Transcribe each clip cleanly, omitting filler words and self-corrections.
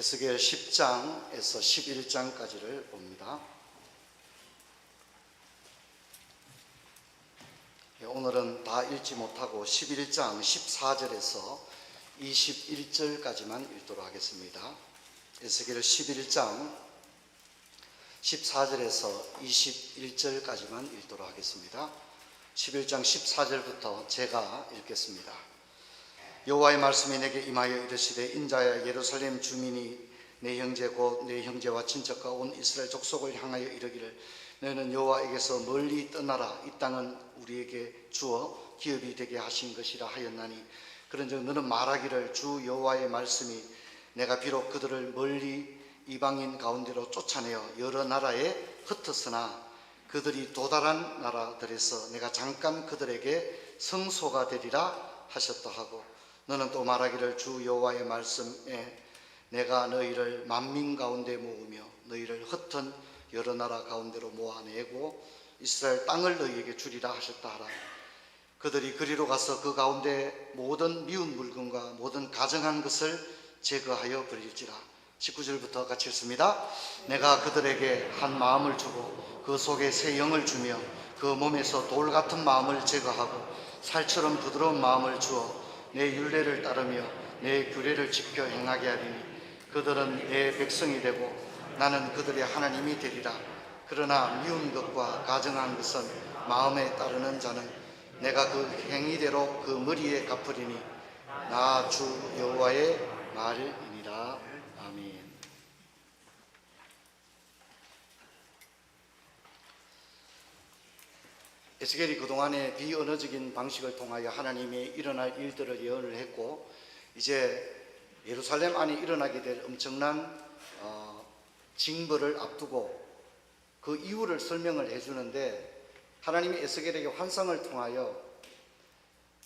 에스겔 10장에서 11장까지를 봅니다. 오늘은 다 읽지 못하고 11장 14절에서 21절까지만 읽도록 하겠습니다. 에스겔 11장 14절에서 21절까지만 읽도록 하겠습니다. 11장 14절부터 제가 읽겠습니다. 여호와의 말씀이 내게 임하여 이르시되 인자야, 예루살렘 주민이 내 형제 곧 내 형제와 친척과 온 이스라엘 족속을 향하여 이르기를 너희는 여호와에게서 멀리 떠나라. 이 땅은 우리에게 주어 기업이 되게 하신 것이라 하였나니 그런즉 너는 말하기를 주 여호와의 말씀이 내가 비록 그들을 멀리 이방인 가운데로 쫓아내어 여러 나라에 흩었으나 그들이 도달한 나라들에서 내가 잠깐 그들에게 성소가 되리라 하셨다 하고 너는 또 말하기를 주 여호와의 말씀에 내가 너희를 만민 가운데 모으며 너희를 흩은 여러 나라 가운데로 모아내고 이스라엘 땅을 너희에게 주리라 하셨다 하라. 그들이 그리로 가서 그 가운데 모든 미운 물건과 모든 가증한 것을 제거하여 버릴지라. 19절부터 같이 읽습니다. 내가 그들에게 한 마음을 주고 그 속에 새 영을 주며 그 몸에서 돌 같은 마음을 제거하고 살처럼 부드러운 마음을 주어 내 율례를 따르며 내 규례를 지켜 행하게 하리니 그들은 내 백성이 되고 나는 그들의 하나님이 되리라. 그러나 미운 것과 가증한 것은 마음에 따르는 자는 내가 그 행위대로 그 머리에 갚으리니 나 주 여호와의 말이니라. 아멘. 에스겔이 그동안에 비언어적인 방식을 통하여 하나님이 일어날 일들을 예언을 했고 이제 예루살렘 안에 일어나게 될 엄청난 징벌을 앞두고 그 이유를 설명을 해주는데 하나님이 에스겔에게 환상을 통하여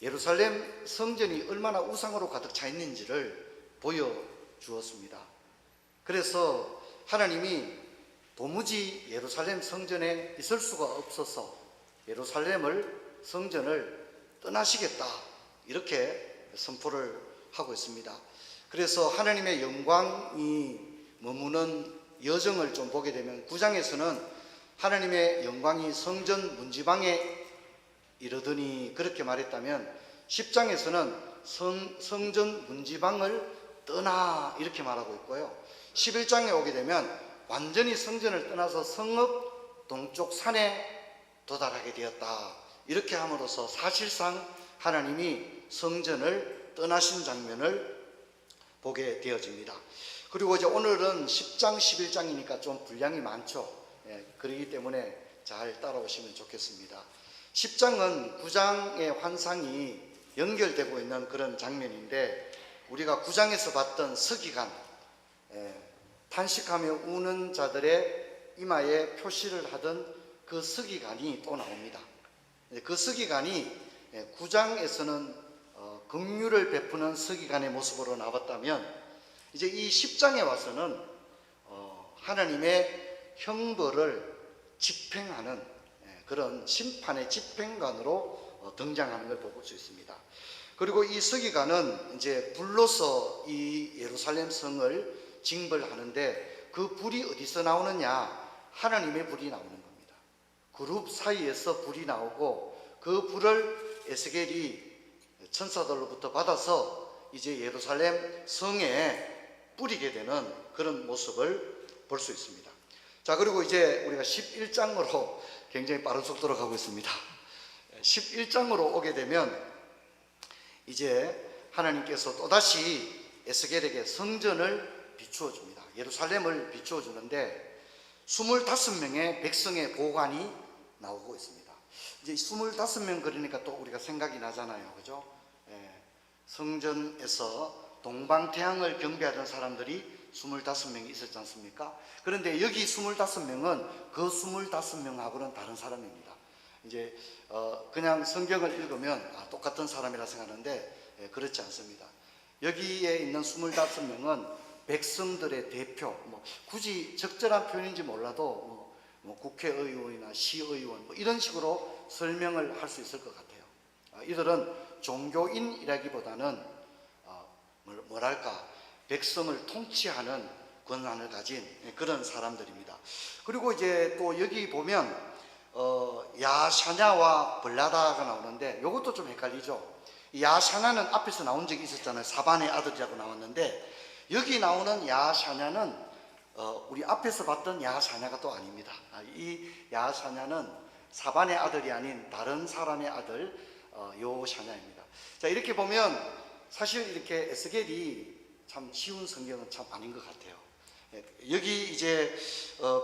예루살렘 성전이 얼마나 우상으로 가득 차 있는지를 보여주었습니다. 그래서 하나님이 도무지 예루살렘 성전에 있을 수가 없어서 예루살렘을 성전을 떠나시겠다 이렇게 선포를 하고 있습니다. 그래서 하나님의 영광이 머무는 여정을 좀 보게 되면 9장에서는 하나님의 영광이 성전 문지방에 이르더니 그렇게 말했다면 10장에서는 성전 문지방을 떠나 이렇게 말하고 있고요. 11장에 오게 되면 완전히 성전을 떠나서 성읍 동쪽 산에 도달하게 되었다 이렇게 함으로써 사실상 하나님이 성전을 떠나신 장면을 보게 되어집니다. 그리고 이제 오늘은 10장 11장이니까 좀 분량이 많죠. 그렇기 때문에 잘 따라오시면 좋겠습니다. 10장은 9장의 환상이 연결되고 있는 그런 장면인데 우리가 9장에서 봤던 서기관, 탄식하며 우는 자들의 이마에 표시를 하던 그 서기관이 또 나옵니다. 그 서기관이 9장에서는 긍휼을 베푸는 서기관의 모습으로 나왔다면 이제 이 10장에 와서는 하나님의 형벌을 집행하는 그런 심판의 집행관으로 등장하는 걸 볼 수 있습니다. 그리고 이 서기관은 이제 불로서 이 예루살렘 성을 징벌하는데 그 불이 어디서 나오느냐? 하나님의 불이 나오는 겁니다. 그룹 사이에서 불이 나오고 그 불을 에스겔이 천사들로부터 받아서 이제 예루살렘 성에 뿌리게 되는 그런 모습을 볼 수 있습니다. 자, 그리고 이제 우리가 11장으로 굉장히 빠른 속도로 가고 있습니다. 11장으로 오게 되면 이제 하나님께서 또다시 에스겔에게 성전을 비추어 줍니다. 예루살렘을 비추어 주는데 25명의 백성의 보관이 나오고 있습니다. 이제 25명 그러니까 또 우리가 생각이 나잖아요. 그죠? 성전에서 동방태양을 경배하던 사람들이 25명이 있었지 않습니까? 그런데 여기 25명은 그 25명하고는 다른 사람입니다. 이제 그냥 성경을 읽으면 똑같은 사람이라 생각하는데 그렇지 않습니다. 여기에 있는 25명은 백성들의 대표, 굳이 적절한 표현인지 몰라도 국회의원이나 시의원 이런 식으로 설명을 할 수 있을 것 같아요. 이들은 종교인이라기보다는 뭐랄까 백성을 통치하는 권한을 가진 그런 사람들입니다. 그리고 이제 또 여기 보면 야샤냐와 블라다가 나오는데 이것도 좀 헷갈리죠. 야샤냐는 앞에서 나온 적이 있었잖아요. 사반의 아들이라고 나왔는데 여기 나오는 야샤냐는 우리 앞에서 봤던 야샤냐가 또 아닙니다. 이 야샤냐는 사반의 아들이 아닌 다른 사람의 아들 요샤냐입니다. 자, 이렇게 보면 사실 이렇게 에스겔이 참 쉬운 성경은 참 아닌 것 같아요. 여기 이제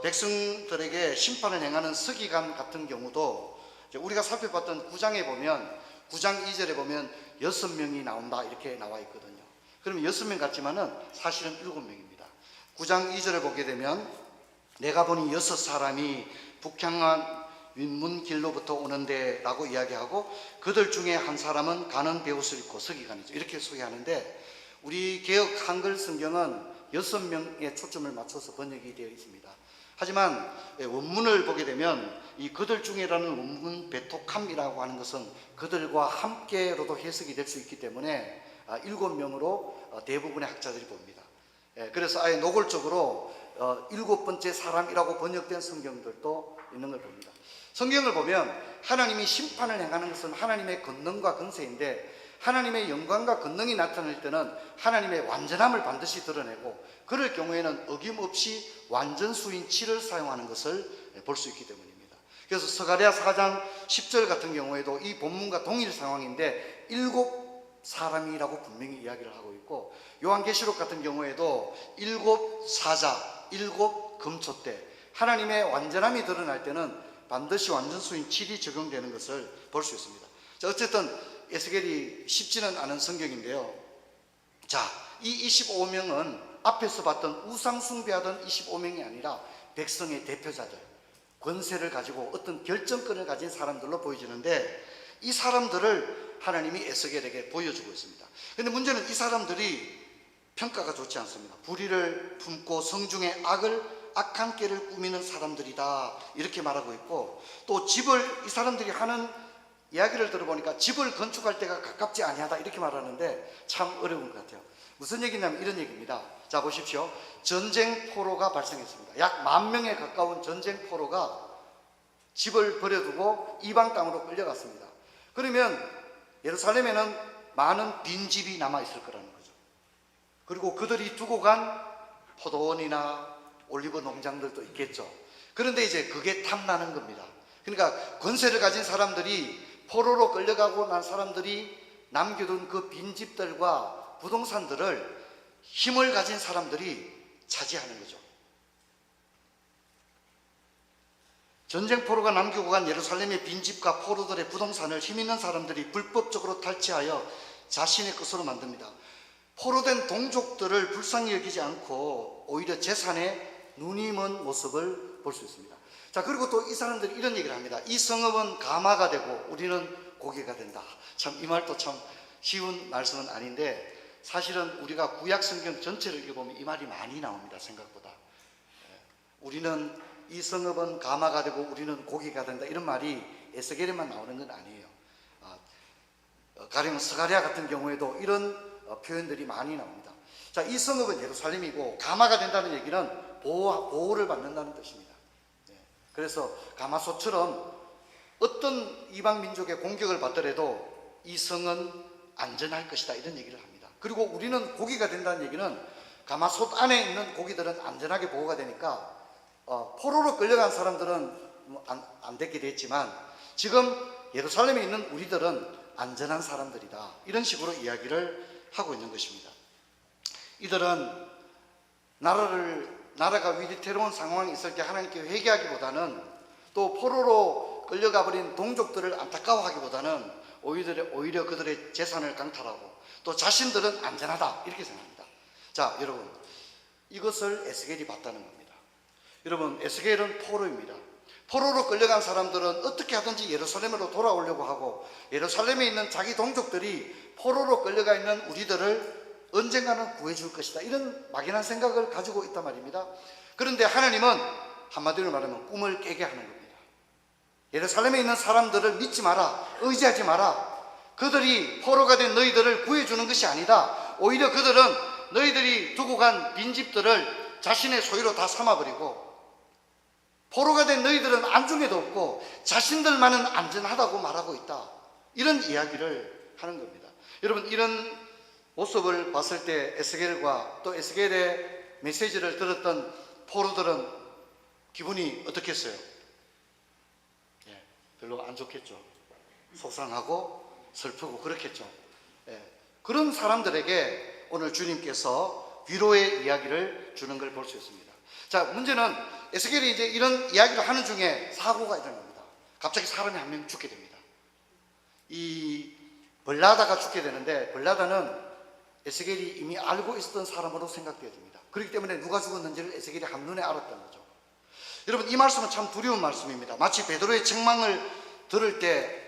백성들에게 심판을 행하는 서기관 같은 경우도 우리가 살펴봤던 9장에 보면 9장 2절에 보면 6명이 나온다 이렇게 나와 있거든요. 그러면 6명 같지만은 사실은 7명입니다. 9장 2절을 보게 되면 내가 보니 6사람이 북향한 윗문 길로부터 오는데 라고 이야기하고 그들 중에 한 사람은 가는 베옷을 입고 서기관이죠. 이렇게 소개하는데 우리 개역 한글 성경은 6명에 초점을 맞춰서 번역이 되어 있습니다. 하지만 원문을 보게 되면 이 그들 중에라는 원문 베토캄이라고 하는 것은 그들과 함께로도 해석이 될 수 있기 때문에 7명으로 대부분의 학자들이 봅니다. 그래서 아예 노골적으로 7번째 사람이라고 번역된 성경들도 있는 걸 봅니다. 성경을 보면 하나님이 심판을 행하는 것은 하나님의 권능과 권세인데 하나님의 영광과 권능이 나타날 때는 하나님의 완전함을 반드시 드러내고 그럴 경우에는 어김없이 완전수인 치를 사용하는 것을 볼 수 있기 때문입니다. 그래서 스가랴 4장 10절 같은 경우에도 이 본문과 동일 상황인데 7사람이라고 분명히 이야기를 하고 있고 요한계시록 같은 경우에도 7사자, 7금초대 하나님의 완전함이 드러날 때는 반드시 완전수인 7이 적용되는 것을 볼 수 있습니다. 자, 어쨌든 에스겔이 쉽지는 않은 성경인데요. 자, 이 25명은 앞에서 봤던 우상 숭배하던 25명이 아니라 백성의 대표자들, 권세를 가지고 어떤 결정권을 가진 사람들로 보여지는데 이 사람들을 하나님이 에스겔에게 보여주고 있습니다. 그런데 문제는 이 사람들이 평가가 좋지 않습니다. 불의를 품고 성중에 악한 깨를 꾸미는 사람들이다 이렇게 말하고 있고 또 이 사람들이 하는 이야기를 들어보니까 집을 건축할 때가 가깝지 아니하다 이렇게 말하는데 참 어려운 것 같아요. 무슨 얘기냐면 이런 얘기입니다. 자, 보십시오. 전쟁 포로가 발생했습니다. 약 10,000명에 가까운 전쟁 포로가 집을 버려두고 이방 땅으로 끌려갔습니다. 그러면 예루살렘에는 많은 빈집이 남아있을 거라는 거죠. 그리고 그들이 두고 간 포도원이나 올리브 농장들도 있겠죠. 그런데 이제 그게 탐나는 겁니다. 그러니까 권세를 가진 사람들이 포로로 끌려가고 난 사람들이 남겨둔 그 빈집들과 부동산들을 힘을 가진 사람들이 차지하는 거죠. 전쟁 포로가 남기고 간 예루살렘의 빈집과 포로들의 부동산을 힘 있는 사람들이 불법적으로 탈취하여 자신의 것으로 만듭니다. 포로된 동족들을 불쌍히 여기지 않고 오히려 재산에 눈이 먼 모습을 볼 수 있습니다. 자, 그리고 또 이 사람들이 이런 얘기를 합니다. 이 성읍은 가마가 되고 우리는 고개가 된다. 참 이 말도 참 쉬운 말씀은 아닌데 사실은 우리가 구약 성경 전체를 읽어보면 이 말이 많이 나옵니다. 생각보다. 우리는 이 성읍은 가마가 되고 우리는 고개가 된다. 이런 말이 에스겔에만 나오는 건 아니에요. 가령 스가랴 같은 경우에도 이런 표현들이 많이 나옵니다. 자, 이 성읍은 예루살렘이고 가마가 된다는 얘기는 보호를 받는다는 뜻입니다. 그래서 가마솥처럼 어떤 이방 민족의 공격을 받더라도 이 성은 안전할 것이다 이런 얘기를 합니다. 그리고 우리는 고기가 된다는 얘기는 가마솥 안에 있는 고기들은 안전하게 보호가 되니까 포로로 끌려간 사람들은 안 됐게 됐지만 지금 예루살렘에 있는 우리들은 안전한 사람들이다 이런 식으로 이야기를 하고 있는 것입니다. 이들은 나라가 위태로운 상황이 있을 때 하나님께 회개하기보다는 또 포로로 끌려가 버린 동족들을 안타까워하기보다는 오히려 그들의 재산을 강탈하고 또 자신들은 안전하다 이렇게 생각합니다. 자, 여러분 이것을 에스겔이 봤다는 겁니다. 여러분 에스겔은 포로입니다. 포로로 끌려간 사람들은 어떻게 하든지 예루살렘으로 돌아오려고 하고 예루살렘에 있는 자기 동족들이 포로로 끌려가 있는 우리들을 언젠가는 구해줄 것이다 이런 막연한 생각을 가지고 있단 말입니다. 그런데 하나님은 한마디로 말하면 꿈을 깨게 하는 겁니다. 예루살렘에 있는 사람들을 믿지 마라, 의지하지 마라. 그들이 포로가 된 너희들을 구해주는 것이 아니다. 오히려 그들은 너희들이 두고 간 빈집들을 자신의 소유로 다 삼아버리고 포로가 된 너희들은 안중에도 없고 자신들만은 안전하다고 말하고 있다. 이런 이야기를 하는 겁니다. 여러분, 이런 모습을 봤을 때 에스겔과 또 에스겔의 메시지를 들었던 포로들은 기분이 어떻겠어요? 별로 안 좋겠죠. 속상하고 슬프고 그렇겠죠. 그런 사람들에게 오늘 주님께서 위로의 이야기를 주는 걸 볼 수 있습니다. 자, 문제는 에스겔이 이제 이런 이야기를 하는 중에 사고가 일어납니다. 갑자기 사람이 한 명 죽게 됩니다. 이 벌나다가 죽게 되는데, 벌나다는 에스겔이 이미 알고 있었던 사람으로 생각되어집니다. 그렇기 때문에 누가 죽었는지를 에스겔이 한눈에 알았던 거죠. 여러분, 이 말씀은 참 두려운 말씀입니다. 마치 베드로의 책망을 들을 때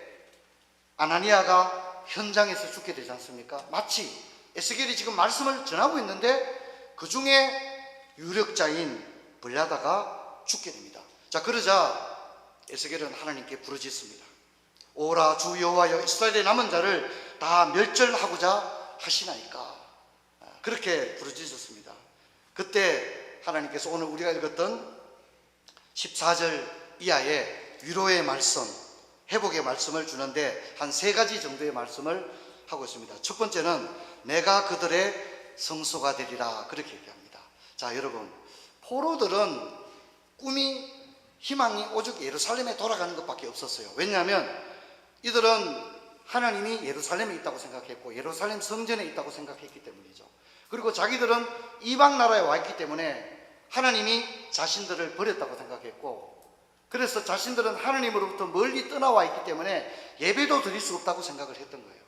아나니아가 현장에서 죽게 되지 않습니까? 마치 에스겔이 지금 말씀을 전하고 있는데 그 중에 유력자인 벌나다가 죽게 됩니다. 자, 그러자 에스겔은 하나님께 부르짖습니다. 오라 주 여호와여, 이스라엘의 남은 자를 다 멸절하고자 하시나이까. 그렇게 부르짖었습니다. 그때 하나님께서 오늘 우리가 읽었던 14절 이하의 위로의 말씀, 회복의 말씀을 주는데 한 3가지 정도의 말씀을 하고 있습니다. 첫 번째는 내가 그들의 성소가 되리라, 그렇게 얘기합니다. 자, 여러분, 포로들은 꿈이, 희망이 오직 예루살렘에 돌아가는 것밖에 없었어요. 왜냐하면 이들은 하나님이 예루살렘에 있다고 생각했고 예루살렘 성전에 있다고 생각했기 때문이죠. 그리고 자기들은 이방 나라에 와 있기 때문에 하나님이 자신들을 버렸다고 생각했고, 그래서 자신들은 하나님으로부터 멀리 떠나와 있기 때문에 예배도 드릴 수 없다고 생각을 했던 거예요.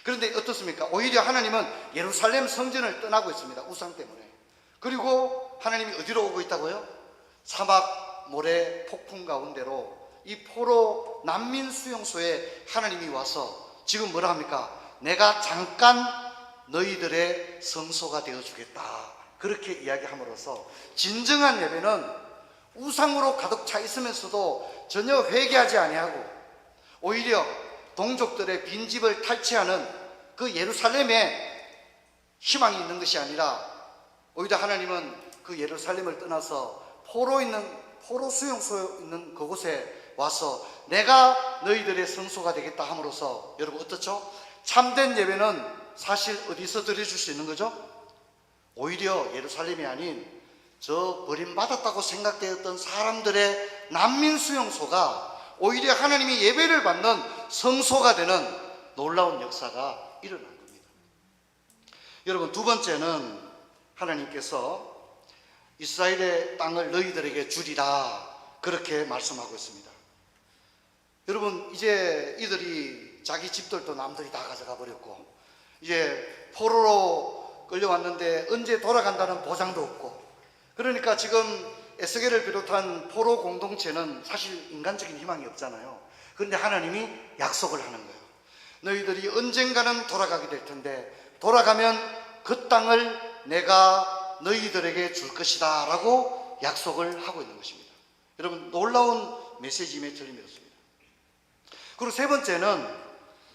그런데 어떻습니까? 오히려 하나님은 예루살렘 성전을 떠나고 있습니다. 우상 때문에. 그리고 하나님이 어디로 오고 있다고요? 사막 모래 폭풍 가운데로 이 포로 난민 수용소에 하나님이 와서 지금 뭐라 합니까? 내가 잠깐 너희들의 성소가 되어주겠다, 그렇게 이야기함으로써 진정한 예배는 우상으로 가득 차 있으면서도 전혀 회개하지 아니하고 오히려 동족들의 빈집을 탈취하는 그 예루살렘에 희망이 있는 것이 아니라 오히려 하나님은 그 예루살렘을 떠나서 포로 수용소에 있는 그곳에 와서 내가 너희들의 성소가 되겠다 함으로써 여러분 어떻죠? 참된 예배는 사실 어디서 드려줄 수 있는 거죠? 오히려 예루살렘이 아닌 저 버림받았다고 생각되었던 사람들의 난민 수용소가 오히려 하나님이 예배를 받는 성소가 되는 놀라운 역사가 일어난 겁니다. 여러분, 두 번째는 하나님께서 이스라엘의 땅을 너희들에게 주리라, 그렇게 말씀하고 있습니다. 여러분, 이제 이들이 자기 집들도 남들이 다 가져가 버렸고 이제 포로로 끌려왔는데 언제 돌아간다는 보장도 없고, 그러니까 지금 에스겔을 비롯한 포로 공동체는 사실 인간적인 희망이 없잖아요. 그런데 하나님이 약속을 하는 거예요. 너희들이 언젠가는 돌아가게 될 텐데 돌아가면 그 땅을 내가 너희들에게 줄 것이다 라고 약속을 하고 있는 것입니다. 여러분, 놀라운 메시지임에 틀림이 없습니다. 그리고 세 번째는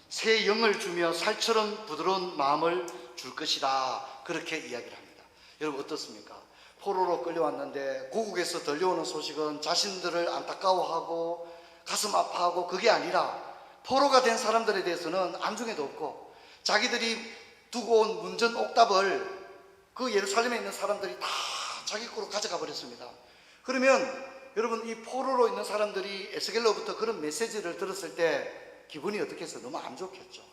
새 영을 주며 살처럼 부드러운 마음을 줄 것이다, 그렇게 이야기를 합니다. 여러분 어떻습니까? 포로로 끌려왔는데 고국에서 들려오는 소식은 자신들을 안타까워하고 가슴 아파하고 그게 아니라 포로가 된 사람들에 대해서는 안중에도 없고 자기들이 두고 온 문전 옥답을 그 예루살렘에 있는 사람들이 다 자기 거로 가져가 버렸습니다. 그러면 여러분, 이 포로로 있는 사람들이 에스겔로부터 그런 메시지를 들었을 때 기분이 어떻겠어요? 너무 안 좋겠죠.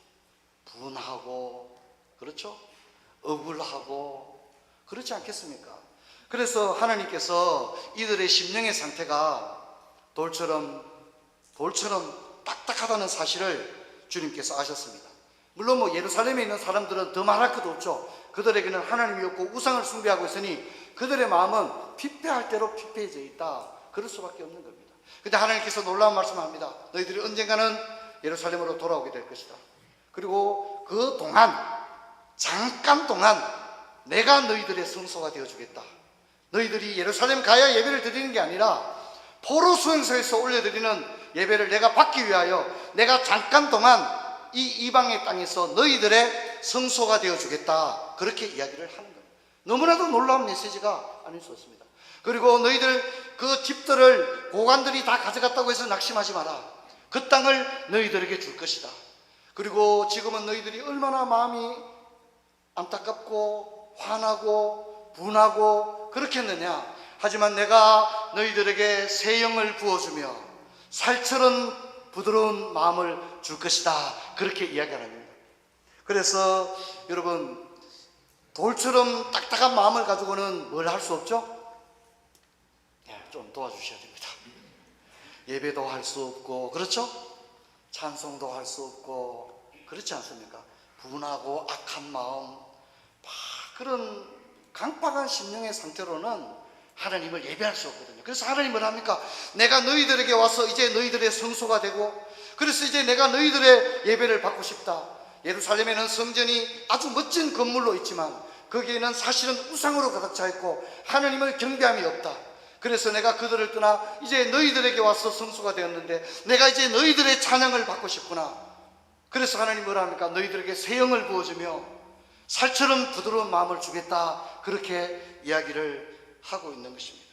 분하고, 그렇죠? 억울하고, 그렇지 않겠습니까? 그래서 하나님께서 이들의 심령의 상태가 돌처럼 딱딱하다는 사실을 주님께서 아셨습니다. 물론 예루살렘에 있는 사람들은 더 말할 것도 없죠. 그들에게는 하나님이 없고 우상을 숭배하고 있으니 그들의 마음은 피폐할 대로 피폐해져 있다, 그럴 수밖에 없는 겁니다. 근데 하나님께서 놀라운 말씀을 합니다. 너희들이 언젠가는 예루살렘으로 돌아오게 될 것이다. 그리고 그 동안, 잠깐 동안 내가 너희들의 성소가 되어주겠다. 너희들이 예루살렘 가야 예배를 드리는 게 아니라 포로 수용소에서 올려드리는 예배를 내가 받기 위하여 내가 잠깐 동안 이 이방의 땅에서 너희들의 성소가 되어주겠다, 그렇게 이야기를 하는 겁니다. 너무나도 놀라운 메시지가 아닐 수 없습니다. 그리고 너희들 그 집들을 고관들이 다 가져갔다고 해서 낙심하지 마라. 그 땅을 너희들에게 줄 것이다. 그리고 지금은 너희들이 얼마나 마음이 안타깝고 화나고 분하고 그렇겠느냐. 하지만 내가 너희들에게 새 영을 부어주며 살처럼 부드러운 마음을 줄 것이다, 그렇게 이야기합니다. 그래서 여러분, 돌처럼 딱딱한 마음을 가지고는 뭘 할 수 없죠? 좀 도와주셔야 됩니다. 예배도 할 수 없고, 그렇죠? 찬송도 할 수 없고, 그렇지 않습니까? 분하고 악한 마음, 그런 강박한 심령의 상태로는 하나님을 예배할 수 없거든요. 그래서 하나님은 뭘 합니까? 내가 너희들에게 와서 이제 너희들의 성소가 되고, 그래서 이제 내가 너희들의 예배를 받고 싶다. 예루살렘에는 성전이 아주 멋진 건물로 있지만 거기에는 사실은 우상으로 가득 차 있고 하나님을 경배함이 없다. 그래서 내가 그들을 떠나 이제 너희들에게 와서 성소가 되었는데 내가 이제 너희들의 찬양을 받고 싶구나. 그래서 하나님 뭐라 합니까? 너희들에게 새 영을 부어주며 살처럼 부드러운 마음을 주겠다, 그렇게 이야기를 하고 있는 것입니다.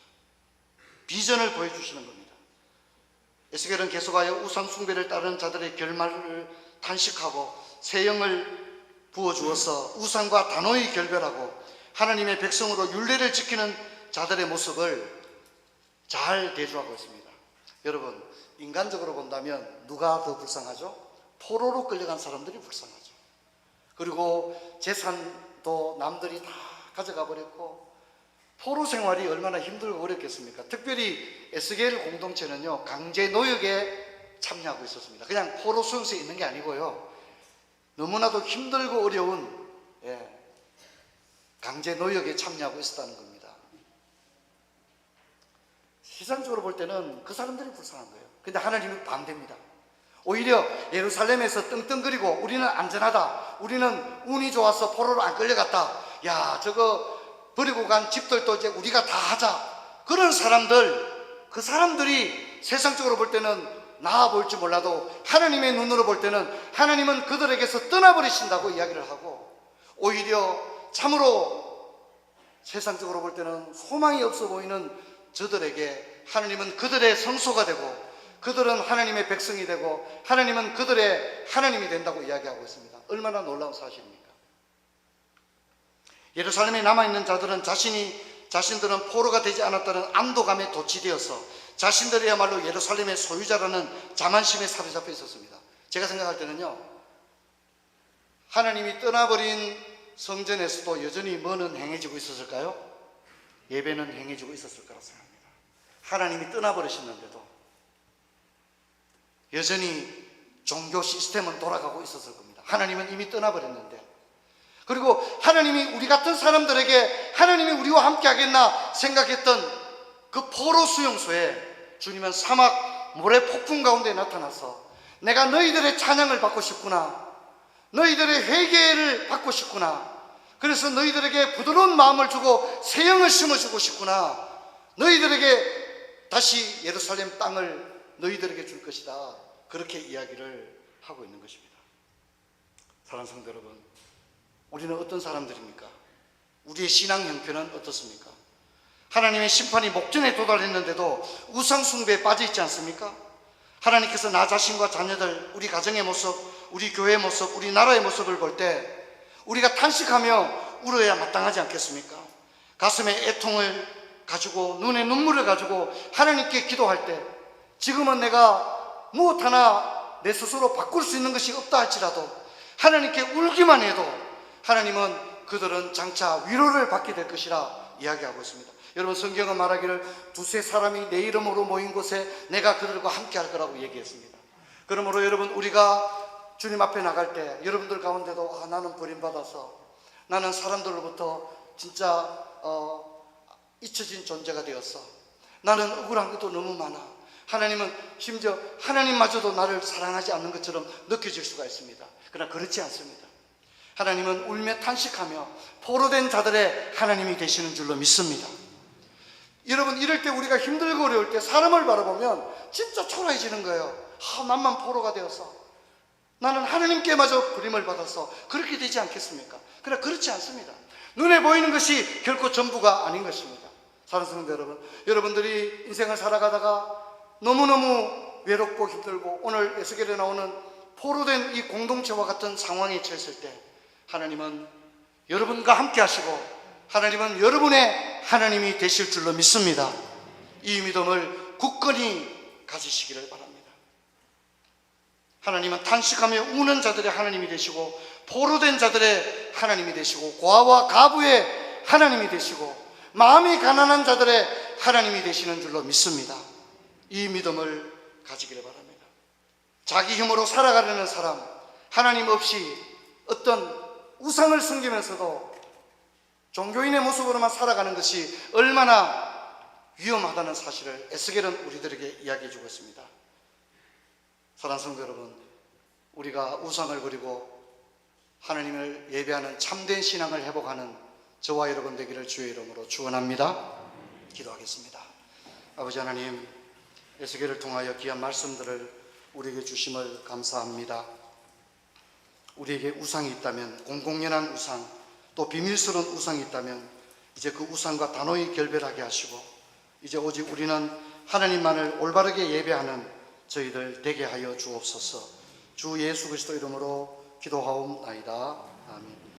비전을 보여주시는 겁니다. 에스겔은 계속하여 우상 숭배를 따르는 자들의 결말을 탄식하고 새 영을 부어주어서 우상과 단호히 결별하고 하나님의 백성으로 율례를 지키는 자들의 모습을 잘 대조하고 있습니다. 여러분, 인간적으로 본다면 누가 더 불쌍하죠? 포로로 끌려간 사람들이 불쌍하죠. 그리고 재산도 남들이 다 가져가 버렸고 포로 생활이 얼마나 힘들고 어렵겠습니까? 특별히 에스겔 공동체는요, 강제 노역에 참여하고 있었습니다. 그냥 포로 수용소에 있는 게 아니고요, 너무나도 힘들고 어려운 강제 노역에 참여하고 있었다는 겁니다. 세상적으로 볼 때는 그 사람들이 불쌍한 거예요. 근데 하나님은 반대입니다. 오히려 예루살렘에서 떵떵거리고 우리는 안전하다, 우리는 운이 좋아서 포로로 안 끌려갔다, 야 저거 버리고 간 집들도 이제 우리가 다 하자, 그런 사람들, 그 사람들이 세상적으로 볼 때는 나아 볼지 몰라도 하나님의 눈으로 볼 때는 하나님은 그들에게서 떠나버리신다고 이야기를 하고, 오히려 참으로 세상적으로 볼 때는 소망이 없어 보이는 저들에게 하나님은 그들의 성소가 되고 그들은 하나님의 백성이 되고 하나님은 그들의 하나님이 된다고 이야기하고 있습니다. 얼마나 놀라운 사실입니까? 예루살렘에 남아있는 자들은 자신들은 포로가 되지 않았다는 안도감에 도취되어서 자신들이야말로 예루살렘의 소유자라는 자만심에 사로잡혀 있었습니다. 제가 생각할 때는요, 하나님이 떠나버린 성전에서도 여전히 뭐는 행해지고 있었을까요? 예배는 행해지고 있었을 거라고 생각합니다. 하나님이 떠나버리셨는데도 여전히 종교 시스템은 돌아가고 있었을 겁니다. 하나님은 이미 떠나버렸는데, 그리고 하나님이 우리 같은 사람들에게 하나님이 우리와 함께 하겠나 생각했던 그 포로 수용소에 주님은 사막 모래 폭풍 가운데 나타나서 내가 너희들의 찬양을 받고 싶구나, 너희들의 회개를 받고 싶구나, 그래서 너희들에게 부드러운 마음을 주고 새 영을 심어주고 싶구나, 너희들에게 다시 예루살렘 땅을 너희들에게 줄 것이다, 그렇게 이야기를 하고 있는 것입니다. 사랑하는 성도 여러분, 우리는 어떤 사람들입니까? 우리의 신앙 형편은 어떻습니까? 하나님의 심판이 목전에 도달했는데도 우상 숭배에 빠져 있지 않습니까? 하나님께서 나 자신과 자녀들, 우리 가정의 모습, 우리 교회의 모습, 우리 나라의 모습을 볼 때 우리가 탄식하며 울어야 마땅하지 않겠습니까? 가슴에 애통을 가지고 눈에 눈물을 가지고 하나님께 기도할 때, 지금은 내가 무엇 하나 내 스스로 바꿀 수 있는 것이 없다 할지라도 하나님께 울기만 해도 하나님은 그들은 장차 위로를 받게 될 것이라 이야기하고 있습니다. 여러분, 성경은 말하기를 두세 사람이 내 이름으로 모인 곳에 내가 그들과 함께 할 거라고 얘기했습니다. 그러므로 여러분, 우리가 주님 앞에 나갈 때 여러분들 가운데도 나는 버림받아서 나는 사람들로부터 진짜 잊혀진 존재가 되었어, 나는 억울한 것도 너무 많아, 하나님은 심지어 하나님마저도 나를 사랑하지 않는 것처럼 느껴질 수가 있습니다. 그러나 그렇지 않습니다. 하나님은 울며 탄식하며 포로된 자들의 하나님이 되시는 줄로 믿습니다. 여러분, 이럴 때 우리가 힘들고 어려울 때 사람을 바라보면 진짜 초라해지는 거예요. 남만 포로가 되어서, 나는 하느님께마저 부림을 받아서 그렇게 되지 않겠습니까? 그러나 그렇지 않습니다. 눈에 보이는 것이 결코 전부가 아닌 것입니다. 사랑하는 성도 여러분, 여러분들이 인생을 살아가다가 너무너무 외롭고 힘들고 오늘 에스겔에 나오는 포로된 이 공동체와 같은 상황에 처했을 때 하나님은 여러분과 함께 하시고 하나님은 여러분의 하나님이 되실 줄로 믿습니다. 이 믿음을 굳건히 가지시기를 바랍니다. 하나님은 탄식하며 우는 자들의 하나님이 되시고 포로된 자들의 하나님이 되시고 고아와 가부의 하나님이 되시고 마음이 가난한 자들의 하나님이 되시는 줄로 믿습니다. 이 믿음을 가지기를 바랍니다. 자기 힘으로 살아가려는 사람, 하나님 없이 어떤 우상을 섬기면서도 종교인의 모습으로만 살아가는 것이 얼마나 위험하다는 사실을 에스겔은 우리들에게 이야기해 주고 있습니다. 사랑하는 성도 여러분, 우리가 우상을 버리고 하나님을 예배하는 참된 신앙을 회복하는 저와 여러분 되기를 주의 이름으로 축원합니다. 기도하겠습니다. 아버지 하나님, 에스겔을 통하여 귀한 말씀들을 우리에게 주심을 감사합니다. 우리에게 우상이 있다면, 공공연한 우상, 또 비밀스러운 우상이 있다면 이제 그 우상과 단호히 결별하게 하시고 이제 오직 우리는 하나님만을 올바르게 예배하는 저희들 되게 하여 주옵소서. 주 예수 그리스도 이름으로 기도하옵나이다. 아멘.